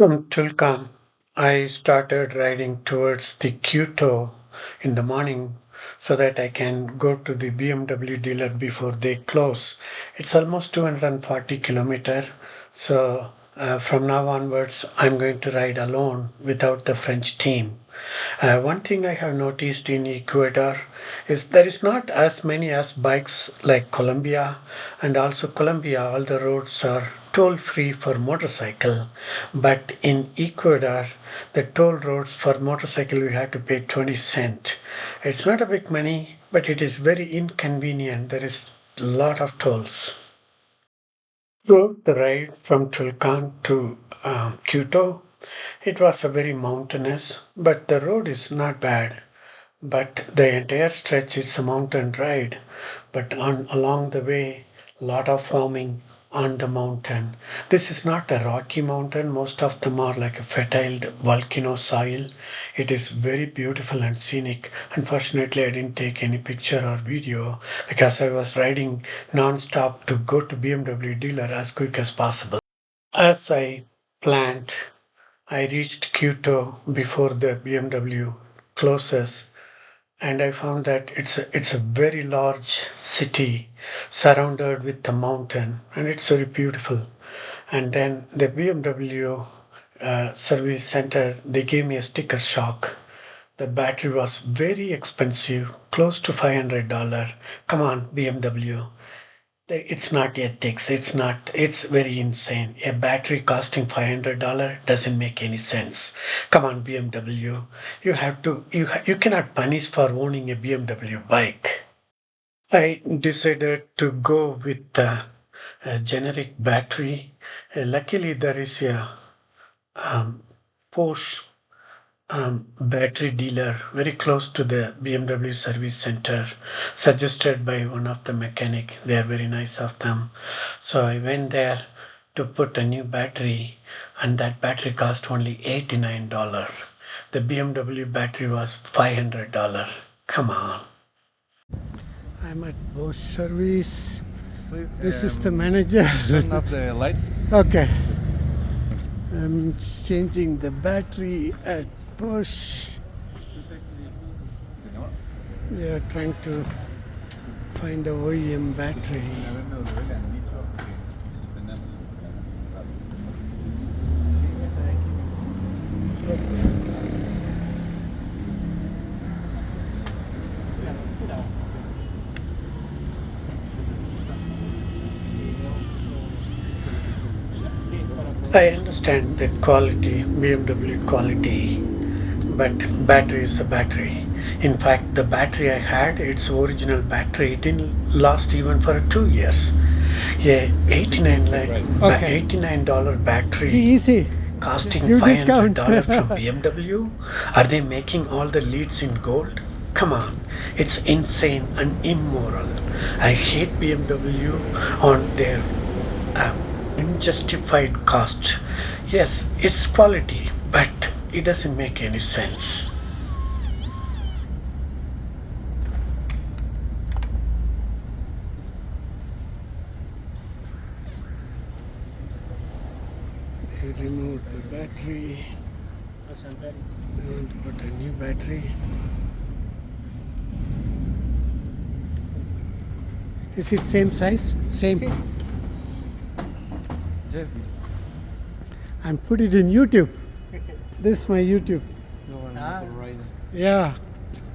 From Tulkan, I started riding towards the Quito in the morning so that I can go to the BMW dealer before they close. It's almost 240 kilometer. So from now onwards, I'm going to ride alone without the French team. One thing I have noticed in Ecuador is there is not as many as bikes like Colombia, and also Colombia all the roads are toll free for motorcycle, but in Ecuador the toll roads for motorcycle we have to pay 20 cent. It's not a big money, but it is very inconvenient. There is a lot of tolls. Throughout the ride from Tulcan to Quito, it was a very mountainous, but the road is not bad. But the entire stretch is a mountain ride. But on along the way, lot of farming on the mountain. This is not a rocky mountain. Most of them are like a fertile volcano soil. It is very beautiful and scenic. Unfortunately, I didn't take any picture or video because I was riding non-stop to go to BMW dealer as quick as possible. As I planned, I reached Quito before the BMW closes, and I found that it's a very large city surrounded with the mountain, and it's very beautiful. And then the BMW service center, they gave me a sticker shock. The battery was very expensive, close to $500. Come on, BMW. It's not ethics. It's not. It's very insane. A battery costing $500 doesn't make any sense. Come on, BMW. You have to. You cannot punish for owning a BMW bike. I decided to go with a generic battery. Luckily, there is a Porsche battery dealer very close to the BMW service center, suggested by one of the mechanic. They are very nice of them. So I went there to put a new battery, and that battery cost only $89. The BMW battery was $500. Come on. I'm at Bosch service. Please, This is the manager. turn off the lights. Okay. I'm changing the battery at Bosch. They are trying to find a OEM battery. I understand the quality, BMW quality, but battery is a battery. In fact, the battery I had, its original battery, it didn't last even for 2 years. Yeah, 89 like Okay. $89 Be battery easy. costing Give $500 discount. from BMW. Are they making all the leads in gold? Come on, it's insane and immoral. I hate BMW on their uh, unjustified cost. Yes, it's quality, but it doesn't make any sense. They removed the battery. They want to put a new battery. Is it same size? Same. And put it in YouTube. This is my YouTube. Yeah.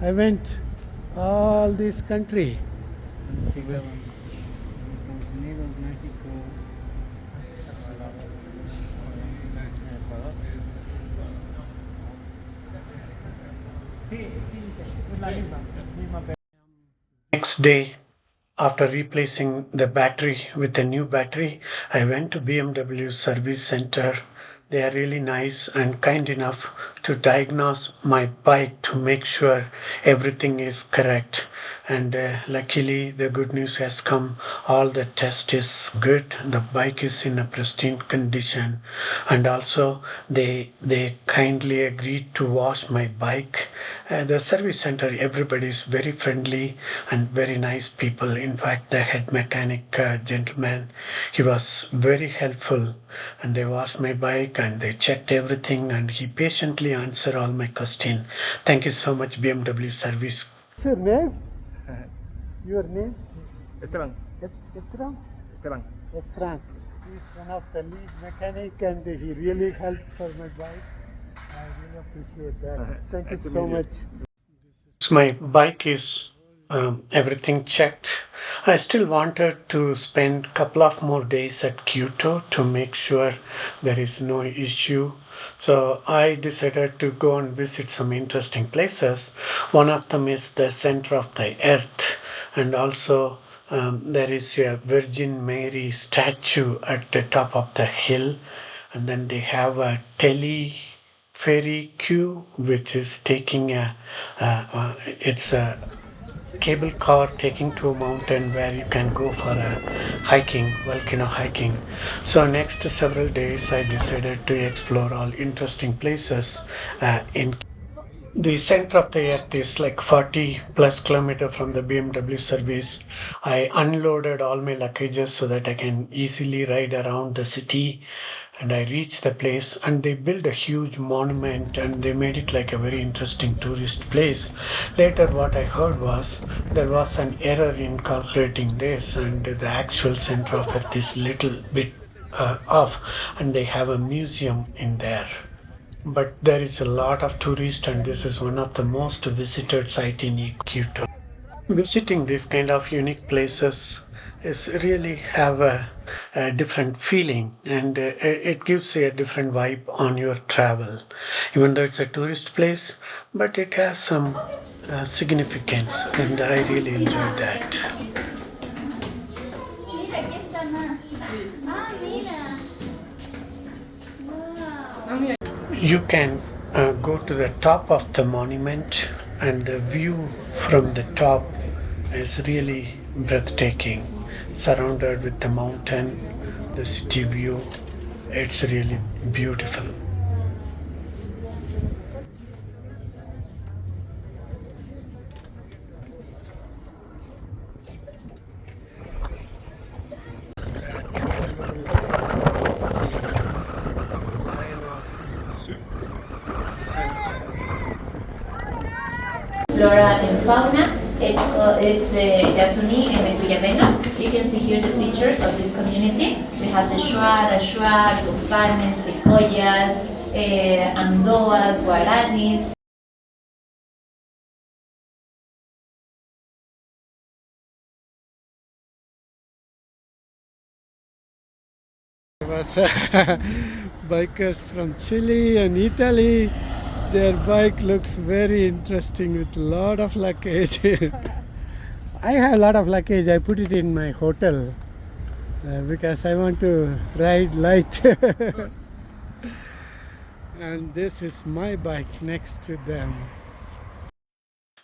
I went all this country. Next day, after replacing the battery with a new battery, I went to BMW service center. They are really nice and kind enough to diagnose my bike to make sure everything is correct. and luckily the good news has come. All the test is good. The bike is in a pristine condition, and also they kindly agreed to wash my bike. The service center, everybody is very friendly and very nice people. In fact, the head mechanic gentleman, he was very helpful, and they washed my bike and they checked everything, and he patiently answered all my question. Thank you so much, BMW service. What's your name? Your name? Esteban, Etram? Esteban. Etram. He's one of the lead mechanic and he really helped for my bike. I really appreciate that. Thank you Nice to so meet you. much. My bike is everything checked. I still wanted to spend couple of more days at Quito to make sure there is no issue. So I decided to go and visit some interesting places. One of them is the center of the earth, and also there is a Virgin Mary statue at the top of the hill, and then they have a TelefériQo, which is taking it's a cable car taking to a mountain where you can go for a hiking, volcano hiking. So next several days, I decided to explore all interesting places in the center of the earth is like 40 plus kilometer from the BMW service. I unloaded all my luggages so that I can easily ride around the city, and I reached the place and they built a huge monument and they made it like a very interesting tourist place. Later what I heard was there was an error in calculating this, and the actual center of earth is little bit off, and they have a museum in there. But there is a lot of tourists, and this is one of the most visited site in Quito. Visiting these kind of unique places is really have a different feeling, and it gives a different vibe on your travel. Even though it's a tourist place, but it has some significance, and I really enjoyed that. Mira, aquí está más. Ah, mira. Wow. You can go to the top of the monument, and the view from the top is really breathtaking. Surrounded with the mountain, the city view, it's really beautiful. Flora and fauna. It's Yasuni and Ecuador. You can see here the pictures of this community. We have the Shuar, Tucanes, Sequoias, Andoas, Guaranis. Was bikers from Chile and Italy. Their bike looks very interesting with a lot of luggage. I have a lot of luggage. I put it in my hotel because I want to ride light. And this is my bike next to them.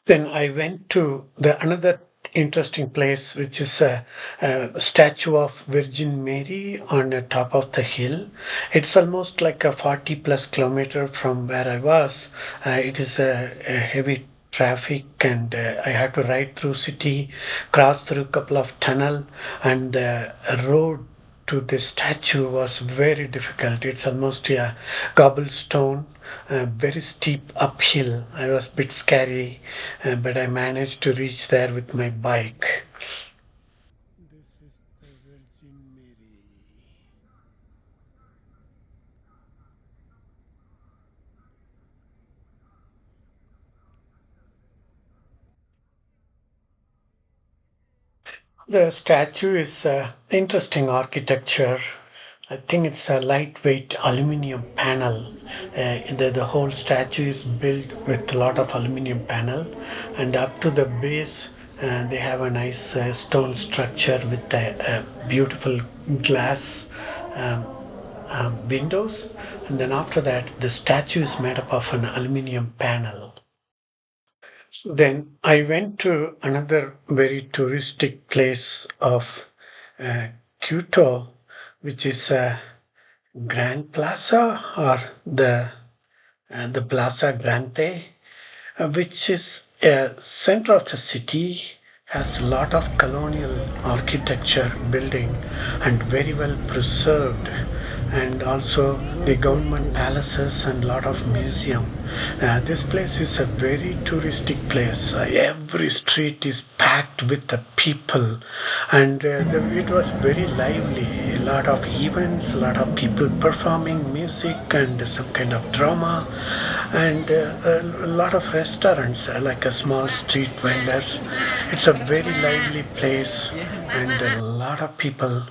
Then I went to the another interesting place, which is a statue of Virgin Mary on the top of the hill. It's almost like a 40 plus kilometer from where I was. It is a heavy traffic, and I had to ride through city, cross through a couple of tunnel, and the road to the statue was very difficult. It's almost a cobblestone, very steep uphill. I was a bit scary, but I managed to reach there with my bike. This is the Virgin Mary. The statue is interesting architecture. I think it's a lightweight aluminum panel. The whole statue is built with a lot of aluminum panel, and up to the base, they have a nice stone structure with beautiful glass um, windows, and then after that, the statue is made up of an aluminum panel. Then I went to another very touristic place of uh, Quito, which is Grand Plaza or the Plaza Grande, which is a center of the city, has a lot of colonial architecture building and very well preserved, and also the government palaces and lot of museum. This place is a very touristic place. Every street is packed with the people, and it was very lively. A lot of events, a lot of people performing music and some kind of drama, and a lot of restaurants, like a small street vendors. It's a very lively place and a lot of people.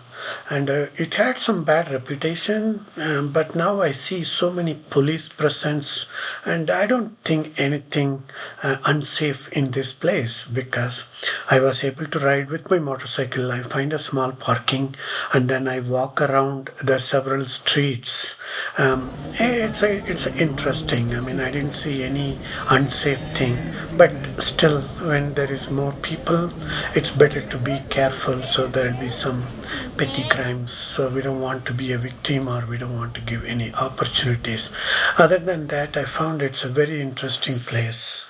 And it had some bad reputation, but now I see so many police presence, and I don't think anything unsafe in this place because I was able to ride with my motorcycle. I find a small parking, and then I walk around the several streets. It's interesting. I mean, I didn't see any unsafe thing, but still, when there is more people, it's better to be careful. So there'll be some petty crimes. So we don't want to be a victim, or we don't want to give any opportunities. Other than that, I found it's a very interesting place.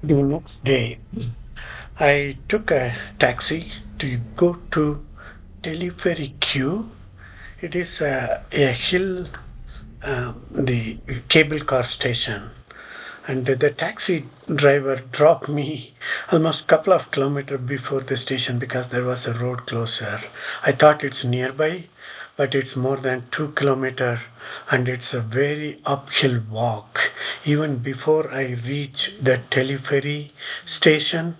The next day, I took a taxi to go to TelefériQo. It is a hill, the cable car station, and the taxi driver dropped me almost a couple of kilometers before the station because there was a road closure. I thought it's nearby, but it's more than 2 kilometers, and it's a very uphill walk. Even before I reach the teleferry station,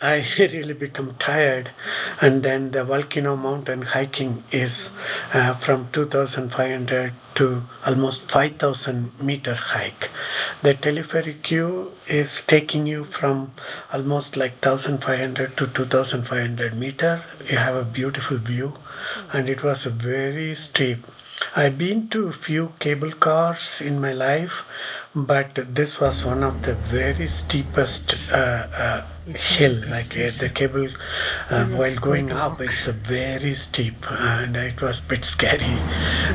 I really become tired, and then the Volcano mountain hiking is from 2,500 to almost 5,000 meter hike. The telepheric queue is taking you from almost like 1,500 to 2,500 meter. You have a beautiful view, and it was a very steep. I've been to a few cable cars in my life, but this was one of the very steepest hill. Like the cable, while going up, it's a very steep, and it was a bit scary.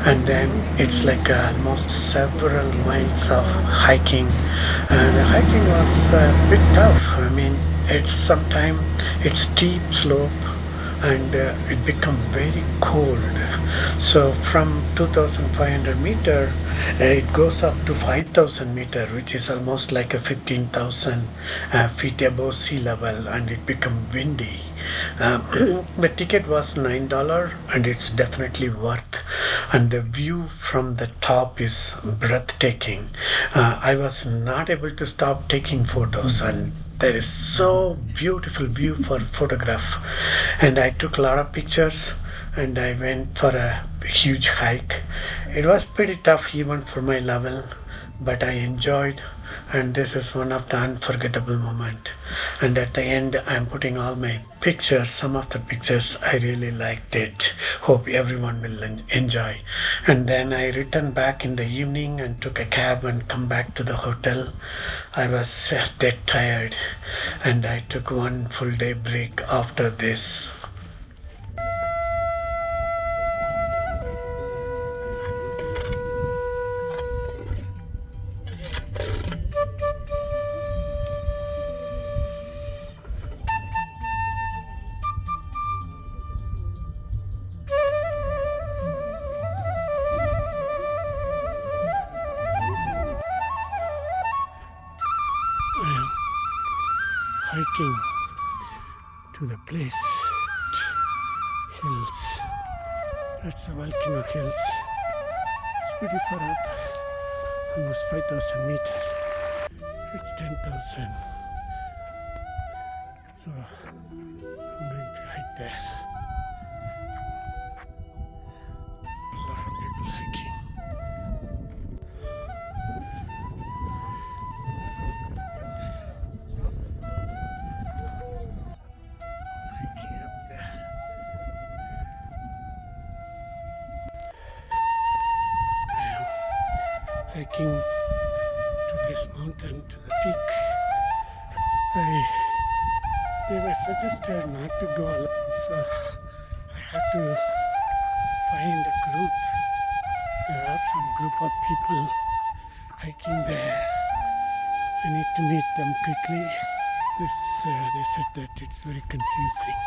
And then it's like almost several miles of hiking. The hiking was a bit tough. I mean, it's steep slope, and it become very cold. So from 2,500 meter, it goes up to 5,000 meter, which is almost like a 15,000 feet above sea level, and it become windy. The ticket was $9, and it's definitely worth. And the view from the top is breathtaking. I was not able to stop taking photos, and there is so beautiful view for photograph, and I took a lot of pictures, and I went for a huge hike. It was pretty tough even for my level, but I enjoyed, and this is one of the unforgettable moment. And at the end, I'm putting all my pictures. Some of the pictures I really liked it. Hope everyone will enjoy. And then I returned back in the evening and took a cab and come back to the hotel. I was dead tired, and I took one full day break after this. Hiking to the place. Hills. That's the Volcano Hills. It's pretty far up. Almost 5,000 meters. It's 10,000. So I'm going to hike there. A lot of people hiking. Hiking up there. Hiking to this mountain, to the peak. They were suggested not to go alone, so I had to find a group. There are some group of people hiking there. I need to meet them quickly. They said that it's very confusing.